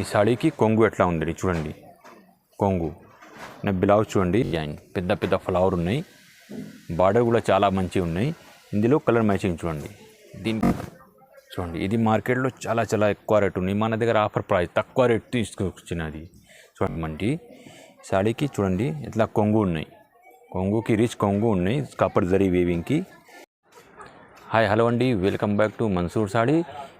ఈ సాడీకి కొంగు ఎట్లా ఉంది చూడండి. కొంగు నా బ్లౌజ్ చూడండి. డిజైన్ పెద్ద పెద్ద ఫ్లవర్ ఉన్నాయి. బార్డర్ కూడా చాలా మంచిగా ఉన్నాయి. ఇందులో కలర్ మ్యాచింగ్ చూడండి. దీనికి చూడండి ఇది మార్కెట్లో చాలా చాలా ఎక్కువ రేట్ ఉంది. మన దగ్గర ఆఫర్ ప్రైస్ తక్కువ రేట్ తీసుకొచ్చినది. చూడండి మంచి సాడీకి చూడండి ఇట్లా కొంగు ఉన్నాయి. కొంగుకి రిచ్ కొంగు ఉన్నాయి కాపర్ జరీ వీవింగ్కి. హాయ్ హలో అండి, welcome back to Mansoor saree.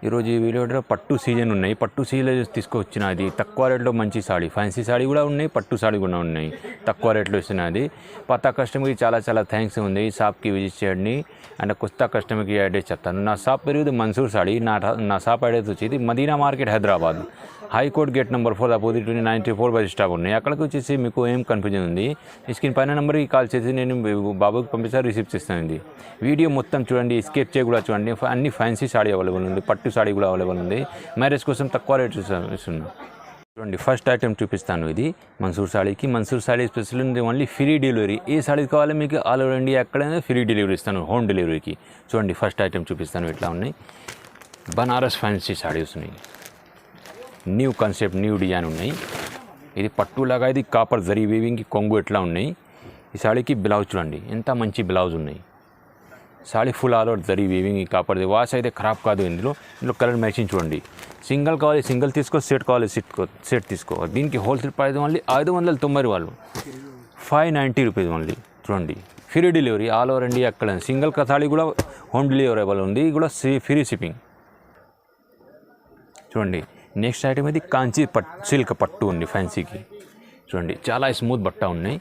ఈరోజు ఈ వీడియోలో పట్టు సీజన్ ఉన్నాయి. పట్టు సీజన్ తీసుకొచ్చినది తక్కువ రేట్లో మంచి సాడీ. ఫ్యాన్సీ సాడీ కూడా ఉన్నాయి, పట్టు సాడీ కూడా ఉన్నాయి. తక్కువ రేట్లో ఇస్తున్నది. పాత కస్టమర్కి చాలా చాలా థ్యాంక్స్ ఉంది. ఈ షాప్కి విజిట్ చేయండి. అండ్ కొత్త కస్టమర్కి అడ్రస్ చెప్తాను. నా షాప్ పేరు మన్సూర్ సాడీ. నా షాప్ అడ్రస్ వచ్చేది Madina market Hyderabad, high court gate number 4 opposite 94 bus stop ఉన్నాయి. అక్కడికి వచ్చేసి మీకు ఏం కన్ఫ్యూజన్ ఉంది, స్క్రీన్ పైన నెంబర్కి కాల్ చేసి నేను బాబుకి పంపిస్తాను, రిసీవ్ చేస్తానండి. వీడియో మొత్తం చూడండి, స్కెచ్ కూడా చూడండి. అన్ని ఫ్యాన్సీ సాడీ అవైలబుల్ ఉంది, పట్టు సాడీ కూడా అవైలబుల్ ఉంది. మ్యారేజ్ కోసం తక్కువ రేట్ ఇస్తున్నాను. చూడండి ఫస్ట్ ఐటెం చూపిస్తాను. ఇది మన్సూర్ సాడీకి. మన్సూర్ సాడీ స్పెషల్ ఉంది ఓన్లీ ఫ్రీ డెలివరీ. ఏ సాడీ కావాలో మీకు ఆల్ ఓవర్ ఇండియా ఎక్కడైనా ఫ్రీ డెలివరీ ఇస్తాను, హోమ్ డెలివరీకి. చూడండి ఫస్ట్ ఐటెం చూపిస్తాను. ఇట్లా ఉన్నాయి బనారస్ ఫ్యాన్సీ సాడీస్ ఉన్నాయి. న్యూ కాన్సెప్ట్, న్యూ డిజైన్ ఉన్నాయి. ఇది పట్టులాగా, ఇది కాపర్ జరీ వీవింగ్కి కొంగు ఎట్లా ఉన్నాయి. ఈ సాడీకి బ్లౌజ్ చూడండి ఎంత మంచి బ్లౌజ్ ఉన్నాయి. Sari full all over zari weaving కాపర్ది. వాష్ అయితే ఖరాబ్ కాదు. ఇందులో కలర్ మ్యాచింగ్ చూడండి. సింగిల్ కావాలి సింగిల్ తీసుకో, సెట్ కావాలి సెట్ తీసుకో. దీనికి హోల్సేల్ ప్రైస్ ఓన్లీ 590 వాళ్ళు, 590 రూపీస్ ఓన్లీ. చూడండి free delivery all over India ఎక్కడ. సింగిల్ సాడీ కూడా హోమ్ డెలివరీ ఉంది, ఇది కూడా ఫ్రీ షిప్పింగ్. చూడండి నెక్స్ట్ ఐటమ్ ఇది కాంచీ సిల్క్ పట్టు ఉంది ఫ్యాన్సీకి. చూడండి చాలా స్మూత్ బట్ట ఉన్నాయి.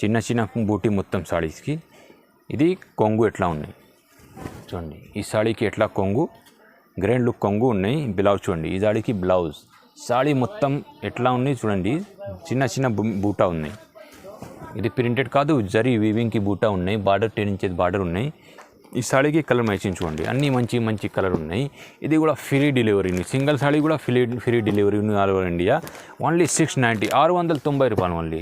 చిన్న చిన్న బూటీ మొత్తం సాడీస్కి. ఇది కొంగు ఎట్లా ఉన్నాయి చూడండి. ఈ సాడీకి ఎట్లా కొంగు, గ్రాండ్ లుక్ కొంగు ఉన్నాయి. బ్లౌజ్ చూడండి, ఈ సాడీకి బ్లౌజ్. సాడీ మొత్తం ఎట్లా ఉన్నాయి చూడండి. చిన్న చిన్న బూటా ఉన్నాయి. ఇది ప్రింటెడ్ కాదు, జరీ వీవింగ్కి బూటా ఉన్నాయి. బార్డర్ 10 ఇంచెస్ బార్డర్ ఉన్నాయి. ఈ సాడీకి కలర్ మ్యాచింగ్ చూడండి. అన్నీ మంచి మంచి కలర్ ఉన్నాయి. ఇది కూడా ఫ్రీ డెలివరీ. సింగిల్ సాడీ కూడా free delivery all over India. Only 690, 690 రూపాయలు ఓన్లీ.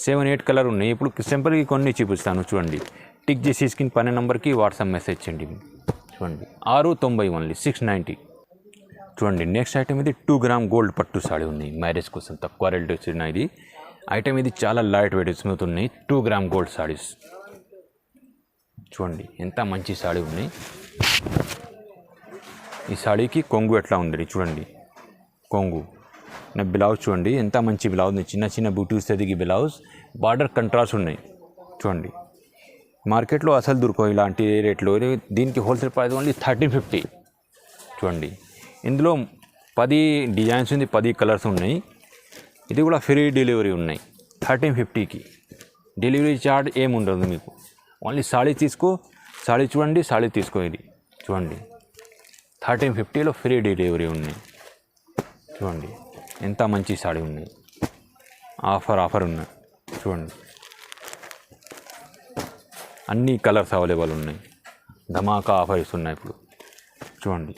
7-8 కలర్ ఉన్నాయి. ఇప్పుడు సింపుల్కి కొన్ని చూపిస్తాను చూడండి. టిక్ చేసి స్క్రీన్ పైన నెంబర్కి వాట్సాప్ మెసేజ్ చేయండి. చూడండి 690 ఓన్లీ, 690. చూడండి నెక్స్ట్ ఐటమ్ ఇది 2 గ్రామ్ గోల్డ్ పట్టు సాడీ ఉన్నాయి. మ్యారేజ్ కోసం తక్కువ రేట్ వచ్చిన ఇది ఐటమ్. ఇది చాలా లైట్ వెయిట్ స్మూత్ ఉన్నాయి. 2 గ్రామ్ గోల్డ్ సాడీస్. చూడండి ఎంత మంచి సాడీ ఉన్నాయి. ఈ సాడీకి కొంగు ఎట్లా ఉంది చూడండి. కొంగు నా బ్లౌజ్ చూడండి ఎంత మంచి బ్లౌజ్ ఉంది. చిన్న చిన్న బూటీస్ ఎదిగి బ్లౌజ్. బార్డర్ కంట్రాస్ట్ ఉన్నాయి. చూడండి మార్కెట్లో అసలు దొరకవు ఇలాంటి రేట్లో. దీనికి హోల్సేల్ ప్రైస్ ఓన్లీ 1350. చూడండి ఇందులో 10 డిజైన్స్ ఉంది, 10 కలర్స్ ఉన్నాయి. ఇది కూడా ఫ్రీ డెలివరీ ఉన్నాయి. 1350కి డెలివరీ ఛార్జ్ ఏముండదు మీకు. ఓన్లీ సాడీ తీసుకో, సాడీ చూడండి, సాడీ తీసుకో. ఇది చూడండి 1350లో ఫ్రీ డెలివరీ ఉన్నాయి. చూడండి ఎంత మంచి సాడీ ఉన్నాయి. ఆఫర్ ఉన్నాయి. చూడండి అన్ని కలర్స్ అవైలబుల్ ఉన్నాయి. ధమాకా ఆఫర్స్ ఉన్నాయి ఇప్పుడు. చూడండి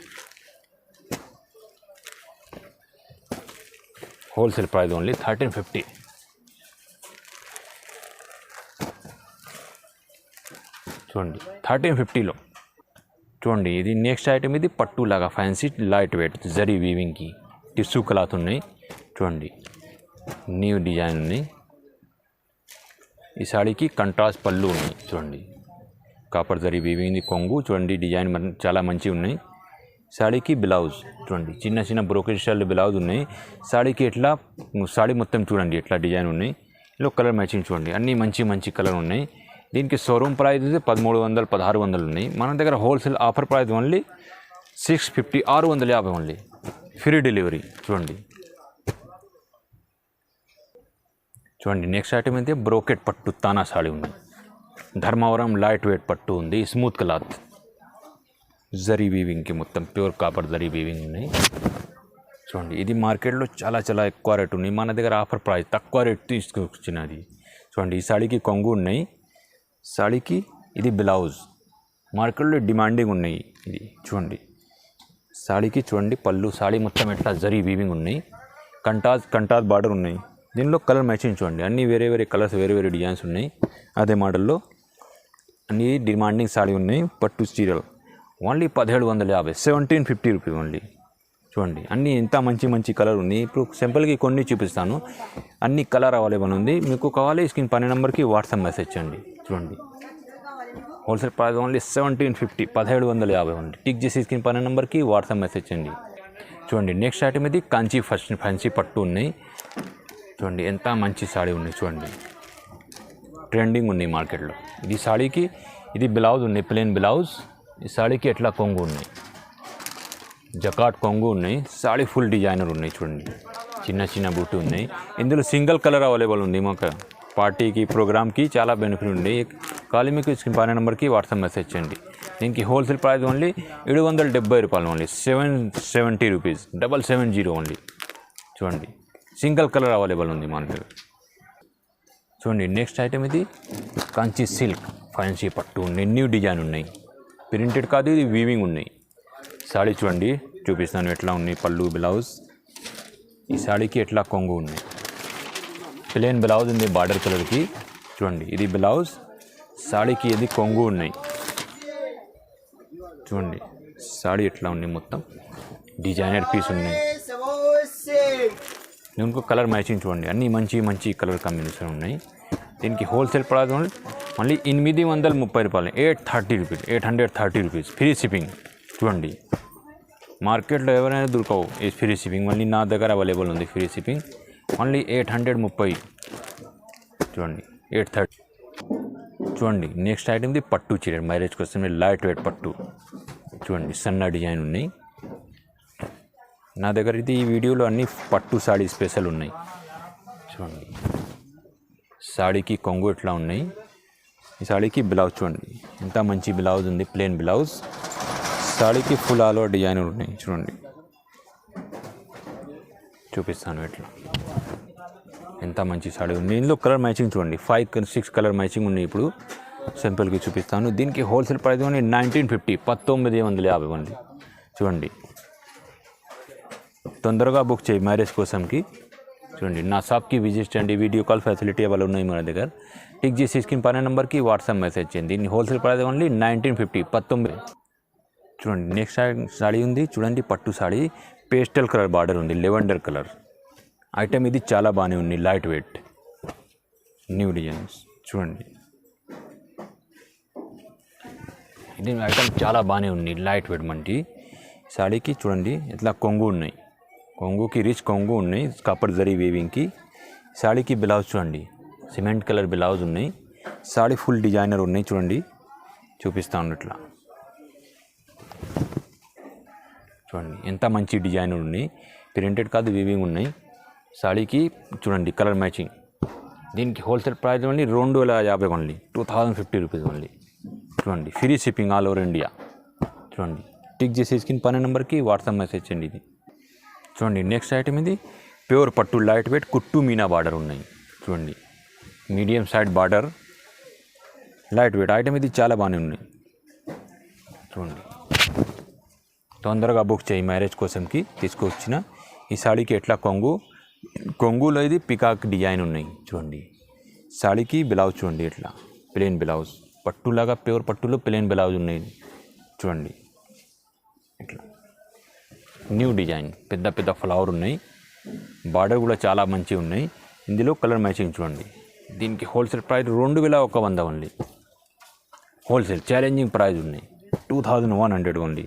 హోల్సేల్ ప్రైస్ ఓన్లీ 1350. చూడండి 1350లో. చూడండి ఇది నెక్స్ట్ ఐటమ్. ఇది పట్టులాగా ఫ్యాన్సీ లైట్ వెయిట్ జరీ వీవింగ్కి టిష్యూ క్లాత్ ఉన్నాయి. చూడండి న్యూ డిజైన్ ఉన్నాయి. ఈ సాడీకి కంట్రాస్ట్ పళ్ళు ఉన్నాయి. చూడండి కాపర్ జరీ వీవింగ్ కొంగు. చూడండి డిజైన్ చాలా మంచిగా ఉన్నాయి. సాడీకి బ్లౌజ్ చూడండి చిన్న చిన్న బ్రోకెట్ స్టైల్ బ్లౌజ్ ఉన్నాయి. సాడీకి ఎట్లా సాడీ మొత్తం చూడండి ఎట్లా డిజైన్ ఉన్నాయి. ఇలా కలర్ మ్యాచింగ్ చూడండి. అన్నీ మంచి మంచి కలర్ ఉన్నాయి. దీనికి షోరూమ్ ప్రైస్ 1300, 1600 ఉన్నాయి. మన దగ్గర wholesale offer price only 650, 650 only. Free delivery. చూడండి నెక్స్ట్ ఐటమ్ అయితే బ్రోకెట్ పట్టు తానా సాడీ ఉంది. ధర్మవరం లైట్ వెయిట్ పట్టు ఉంది. స్మూత్ క్లాత్ జరీ వీవింగ్కి మొత్తం ప్యూర్ కాపర్ జరీ వీవింగ్ ఉన్నాయి. చూడండి ఇది మార్కెట్లో చాలా చాలా ఎక్కువ రేట్ ఉన్నాయి. మన దగ్గర ఆఫర్ ప్రైస్ తక్కువ రేట్ తీసుకొచ్చినది. చూడండి ఈ సాడీకి కొంగు ఉన్నాయి. సాడీకి ఇది బ్లౌజ్. మార్కెట్లో డిమాండింగ్ ఉన్నాయి. ఇది చూడండి సాడీకి చూడండి పళ్ళు. సాడీ మొత్తం ఎట్లా జరీ వీవింగ్ ఉన్నాయి. కంటాస్ బార్డర్ ఉన్నాయి. దీనిలో కలర్ మ్యాచింగ్ చూడండి. అన్నీ వేరే వేరే కలర్స్, వేరే వేరే డిజైన్స్ ఉన్నాయి. అదే మోడల్లో అన్నీ డిమాండింగ్ సాడీ ఉన్నాయి. పట్టు చీరలు ఓన్లీ 1750, 1750 రూపీస్ ఓన్లీ. చూడండి అన్నీ ఎంత మంచి మంచి కలర్ ఉంది. ఇప్పుడు సింపుల్గా కొన్ని చూపిస్తాను. అన్ని కలర్ అవైలబుల్ ఉంది. మీకు కావాలి స్క్రీన్ పైన నెంబర్కి వాట్సాప్ మెసేజ్ చేయండి. చూడండి హోల్సేల్ ప్రైస్ ఓన్లీ 1750, 1750 ఉంది. టిక్ చేసి స్క్రీన్ పైన నెంబర్కి వాట్సాప్ మెసేజ్ చేయండి. చూడండి నెక్స్ట్ ఐటమ్ ఇది కంచి ఫ్యాన్సీ పట్టు ఉన్నాయి. చూడండి ఎంత మంచి సాడీ ఉన్నాయి. చూడండి ట్రెండింగ్ ఉన్నాయి మార్కెట్లో. ఇది సాడీకి ఇది బ్లౌజ్ ఉన్నాయి, ప్లెయిన్ బ్లౌజ్. ఈ సాడీకి ఎట్లా కొంగు ఉన్నాయి, జకాట్ కొంగు ఉన్నాయి. సాడీ ఫుల్ డిజైనర్ ఉన్నాయి. చూడండి చిన్న చిన్న బూటీ ఉన్నాయి. ఇందులో సింగిల్ కలర్ అవైలబుల్ ఉంది. మాకు పార్టీకి ప్రోగ్రామ్కి చాలా బెనిఫిట్ ఉంది. కాలి మీకు పైన నెంబర్కి వాట్సాప్ మెసేజ్ చేయండి. దీనికి హోల్సేల్ ప్రైస్ ఓన్లీ 770 రూపాయలు, ఓన్లీ 770 రూపీస్, 770 ఓన్లీ. చూడండి సింగిల్ కలర్ అవైలబుల్ ఉంది మన దగ్గర. చూడండి నెక్స్ట్ ఐటమ్ ఇది కంచి సిల్క్ ఫ్యాన్సీ పట్టు ఉన్నాయి. న్యూ డిజైన్ ఉన్నాయి, ప్రింటెడ్ కాదు, ఇది వీవింగ్ ఉన్నాయి. సాడీ చూడండి చూపిస్తాను ఎట్లా ఉన్నాయి. పళ్ళు బ్లౌజ్, ఈ సాడీకి ఎట్లా కొంగు ఉన్నాయి. ప్లెయిన్ బ్లౌజ్ ఉంది బార్డర్ కలర్కి. చూడండి ఇది బ్లౌజ్, సాడీకి ఇది కొంగు ఉన్నాయి. చూడండి సాడీ ఎట్లా ఉంది, మొత్తం డిజైనర్ పీస్ ఉన్నాయి. ఇంకో కలర్ మ్యాచింగ్ చూడండి, అన్నీ మంచి మంచి కలర్ కాంబినేషన్ ఉన్నాయి. దీనికి హోల్సేల్ ప్రైస్ మళ్ళీ 830 రూపాయలు, 830 రూపీస్, 830 రూపీస్ ఫ్రీ షిప్పింగ్. చూడండి మార్కెట్లో ఎవరైనా దొరకవు ఈ ఫ్రీ షిప్పింగ్, మళ్ళీ నా దగ్గర అవైలబుల్ ఉంది ఫ్రీ షిప్పింగ్. ఓన్లీ 830. చూడండి 830. చూడండి నెక్స్ట్ ఐటమ్ ఇది పట్టు చీర, మ్యారేజ్ కోసం లైట్ వెయిట్ పట్టు. చూడండి సన్న డిజైన్ ఉన్నాయి నా దగ్గర. ఇది ఈ వీడియోలో అన్ని పట్టు సాడీ స్పెషల్ ఉన్నాయి. చూడండి సాడీకి కొంగు ఎట్లా ఉన్నాయి. ఈ సాడీకి బ్లౌజ్ చూడండి ఎంత మంచి బ్లౌజ్ ఉంది, ప్లెయిన్ బ్లౌజ్. సాడీకి ఫుల్ ఆల్ ఓవర్ డిజైనర్ ఉన్నాయి. చూడండి చూపిస్తాను ఎట్లా, ఎంత మంచి సాడీ ఉంది. ఇందులో కలర్ మ్యాచింగ్ చూడండి 5-6 కలర్ మ్యాచింగ్ ఉన్నాయి. ఇప్పుడు సింపుల్గా చూపిస్తాను. దీనికి హోల్సేల్ ప్రైస్ ఉంది 1950, 1950 ఉంది. చూడండి తొందరగా బుక్ చేయి మ్యారేజ్ కోసంకి. చూడండి నా షాప్కి విజిట్ చేయండి. వీడియో కాల్ ఫెసిలిటీ అవైలబుల్ ఉన్నాయి మన దగ్గర. టిక్ చేసి స్క్రీన్ పైన నెంబర్కి వాట్సాప్ మెసేజ్ చేయండి. దీన్ని హోల్సేల్ ప్రైస్ ఓన్లీ 1950, 19. చూడండి నెక్స్ట్ సాడీ ఉంది. చూడండి పట్టు సాడీ, పేస్టల్ కలర్ బార్డర్ ఉంది, లెవెండర్ కలర్ ఐటమ్. ఇది చాలా బాగానే ఉంది, లైట్ వెయిట్ న్యూ డిజైన్స్. చూడండి ఇది ఐటమ్ చాలా బాగానే ఉంది, లైట్ వెయిట్ మంచి సాడీకి. చూడండి ఇట్లా కొంగు ఉన్నాయి, కొంగుకి రిచ్ కొంగు ఉన్నాయి, కాపర్ జరీ వీవింగ్కి. సాడీకి బ్లౌజ్ చూడండి సిమెంట్ కలర్ బ్లౌజ్ ఉన్నాయి. సాడీ ఫుల్ డిజైనర్ ఉన్నాయి. చూడండి చూపిస్తాను ఇట్లా. చూడండి ఎంత మంచి డిజైనర్ ఉన్నాయి, ప్రింటెడ్ కాదు వీవింగ్ ఉన్నాయి. సాడీకి చూడండి కలర్ మ్యాచింగ్. దీనికి wholesale price only 2050 only, 2050 rupees only. చూడండి free shipping all over India. చూడండి టిక్ చేసి స్క్రీన్ పైన నెంబర్కి వాట్సాప్ మెసేజ్ చేయండి. ఇది చూడండి నెక్స్ట్ ఐటమ్ ఇది ప్యూర్ పట్టు లైట్ వెయిట్ కుట్టు మీనా బార్డర్ ఉన్నాయి. చూడండి medium side border light weight item. ఇది చాలా బాగానే ఉన్నాయి. చూడండి తొందరగా బుక్ చేయి మ్యారేజ్ కోసంకి తీసుకొచ్చిన. ఈ సాడీకి ఎట్లా కొంగులో ఇది పికాక్ డిజైన్ ఉన్నాయి. చూడండి సాడీకి బ్లౌజ్ చూడండి ఎట్లా ప్లెయిన్ బ్లౌజ్, పట్టులాగా ప్యూర్ పట్టులో ప్లెయిన్ బ్లౌజ్ ఉన్నాయి. చూడండి ఇట్లా న్యూ డిజైన్, పెద్ద పెద్ద ఫ్లవర్ ఉన్నాయి. బార్డర్ కూడా చాలా మంచిగా ఉన్నాయి. ఇందులో కలర్ మ్యాచింగ్ చూడండి. దీనికి wholesale price 2100 only. Wholesale challenging price ఉన్నాయి 2100 ఓన్లీ.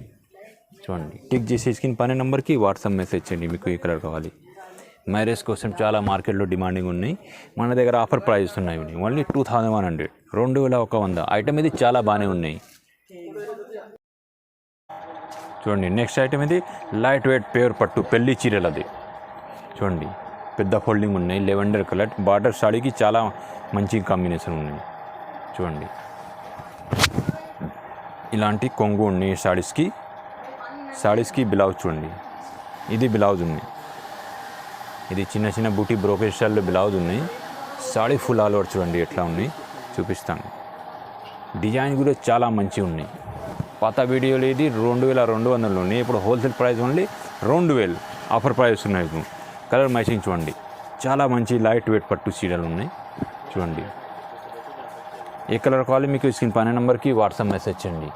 చూడండి టిక్ చేసి స్క్రీన్ పైన నెంబర్కి వాట్సాప్ మెసేజ్ చేయండి మీకు ఏ కలర్ కావాలి. మ్యారేజ్ కోసం చాలా మార్కెట్లో డిమాండింగ్ ఉన్నాయి. మన దగ్గర ఆఫర్ ప్రైజెస్ ఉన్నాయి ఓన్లీ 2100, 2100 ఐటమ్. ఇది చాలా బాగానే ఉన్నాయి. చూడండి నెక్స్ట్ ఐటమ్ ఇది లైట్ వెయిట్ ప్యూర్ పట్టు పెళ్లి చీరలది. చూడండి పెద్ద ఫోల్డింగ్ ఉన్నాయి, లెవెండర్ కలర్ బార్డర్. సాడీకి చాలా మంచి కాంబినేషన్ ఉన్నాయి. చూడండి ఇలాంటి కొంగు ఉన్నాయి సాడీస్కి బ్లౌజ్ చూడండి. ఇది బ్లౌజ్ ఉంది, ఇది చిన్న చిన్న బూటీ బ్రోకేజ్ స్టైల్లో బ్లౌజ్ ఉన్నాయి. సాడీ ఫుల్ ఆల్ ఓవర్ చూడండి ఎట్లా ఉన్నాయి చూపిస్తాను. డిజైన్ కూడా చాలా మంచిగా ఉన్నాయి. పాత వీడియోలో ఇది 2200 ఉన్నాయి. ఇప్పుడు wholesale price only 2000 offer price ఉన్నాయి. కలర్ మ్యాచింగ్ చూడండి చాలా మంచి లైట్ వెయిట్ పట్టు చీరలు ఉన్నాయి. చూడండి ఏ కలర్ కావాలి మీకు స్క్రీన్ పైన నెంబర్కి వాట్సాప్ మెసేజ్ చేయండి.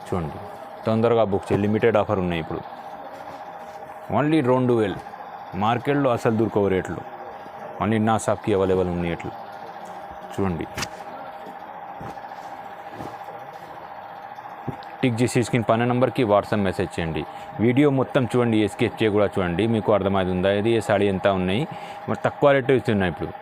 చూడండి తొందరగా బుక్ చేయండి, లిమిటెడ్ ఆఫర్ ఉన్నాయి ఇప్పుడు. ఓన్లీ 2000 మార్కెట్లో అసలు దొరకవు రేట్లు. ఓన్లీ నా షాప్కి అవైలబుల్ ఉన్నాయి రేట్లు చూడండి. టిక్ చేసి స్క్రీన్ పైన నెంబర్కి వాట్సాప్ మెసేజ్ చేయండి. వీడియో మొత్తం చూడండి, స్కెచ్ కూడా చూడండి, మీకు అర్థమవుతుందా ఇది ఏ సాడీ ఎంత ఉన్నాయి. మరి తక్కువ రేటు ఇస్తున్నాయి ఇప్పుడు.